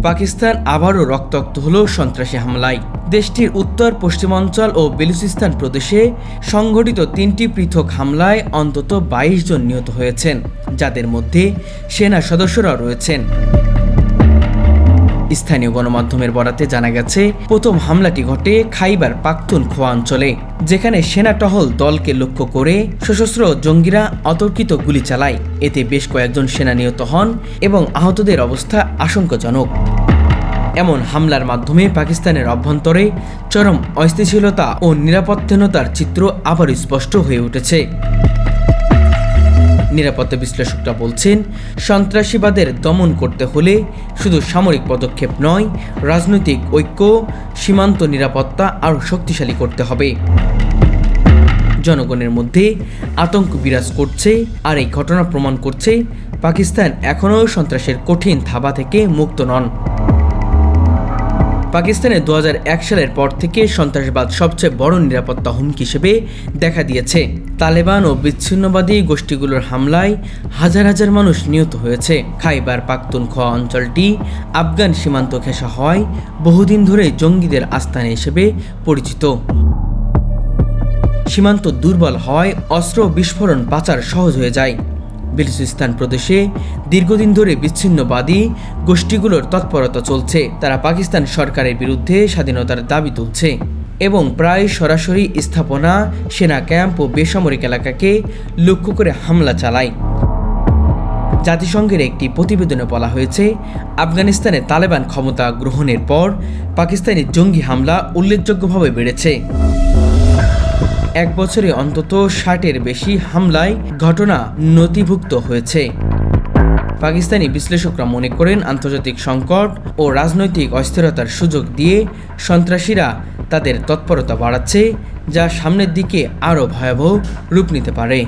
পাকিস্তান আবারও রক্তাক্ত হল সন্ত্রাসী হামলায়। দেশটির উত্তর পশ্চিমাঞ্চল ও বেলুচিস্তান প্রদেশে সংঘটিত 3টি পৃথক হামলায় অন্তত 22 জন নিহত হয়েছেন, যাদের মধ্যে সেনা সদস্যরাও রয়েছেন। স্থানীয় গণমাধ্যমের বরাতে জানা গেছে, প্রথম হামলাটি ঘটে খাইবার পাখতুনখোয়া অঞ্চলে, যেখানে সেনা টহল দলকে লক্ষ্য করে সশস্ত্র জঙ্গিরা অতর্কিত গুলি চালায়। এতে বেশ কয়েকজন সেনা নিহত হন এবং আহতদের অবস্থা আশঙ্কাজনক। এমন হামলার মাধ্যমে পাকিস্তানের অভ্যন্তরে চরম অস্থিতিশীলতা ও নিরাপত্তাহীনতার চিত্র আবার স্পষ্ট হয়ে উঠেছে। নিরাপত্তা বিশ্লেষকরা বলছেন, সন্ত্রাসীবাদের দমন করতে হলে শুধু সামরিক পদক্ষেপ নয়, রাজনৈতিক ঐক্য, সীমান্ত নিরাপত্তা আরও শক্তিশালী করতে হবে। জনগণের মধ্যে আতঙ্ক বিরাজ করছে, আর এই ঘটনা প্রমাণ করছে পাকিস্তান এখনও সন্ত্রাসের কঠিন থাবা থেকে মুক্ত নন। পাকিস্তানে 2001 সালের পর থেকে সন্ত্রাসবাদ সবচেয়ে বড় নিরাপত্তা হুমকি হিসেবে দেখা দিয়েছে। তালেবান ও বিচ্ছিন্নবাদী গোষ্ঠীগুলোর হামলায় হাজার হাজার মানুষ নিহত হয়েছে। খাইবার পাখতুনখোয়া অঞ্চলটি আফগান সীমান্ত ঘেঁষা হওয়ায় বহুদিন ধরে জঙ্গিদের আস্তানা হিসেবে পরিচিত। সীমান্ত দুর্বল হওয়ায় অস্ত্র বিস্ফোরণ পাচার সহজ হয়ে যায়। বেলুচিস্তান প্রদেশে দীর্ঘদিন ধরে বিচ্ছিন্নবাদী গোষ্ঠীগুলোর তৎপরতা চলছে। তারা পাকিস্তান সরকারের বিরুদ্ধে স্বাধীনতার দাবি তুলছে এবং প্রায় সরাসরি স্থাপনা, সেনা ক্যাম্প ও বেসামরিক এলাকাকে লক্ষ্য করে হামলা চালায়। জাতিসংঘের একটি প্রতিবেদনে বলা হয়েছে, আফগানিস্তানে তালেবান ক্ষমতা গ্রহণের পর পাকিস্তানি জঙ্গি হামলা উল্লেখযোগ্যভাবে বেড়েছে। এক বছরে অন্তত 60-এর বেশি হামলায় ঘটনা নথিভুক্ত হয়েছে। পাকিস্তানি বিশ্লেষকরা মনে করেন, আন্তর্জাতিক সংকট ও রাজনৈতিক অস্থিরতার সুযোগ দিয়ে সন্ত্রাসীরা তাদের তৎপরতা বাড়াচ্ছে, যা সামনের দিকে আরও ভয়াবহ রূপ নিতে পারে।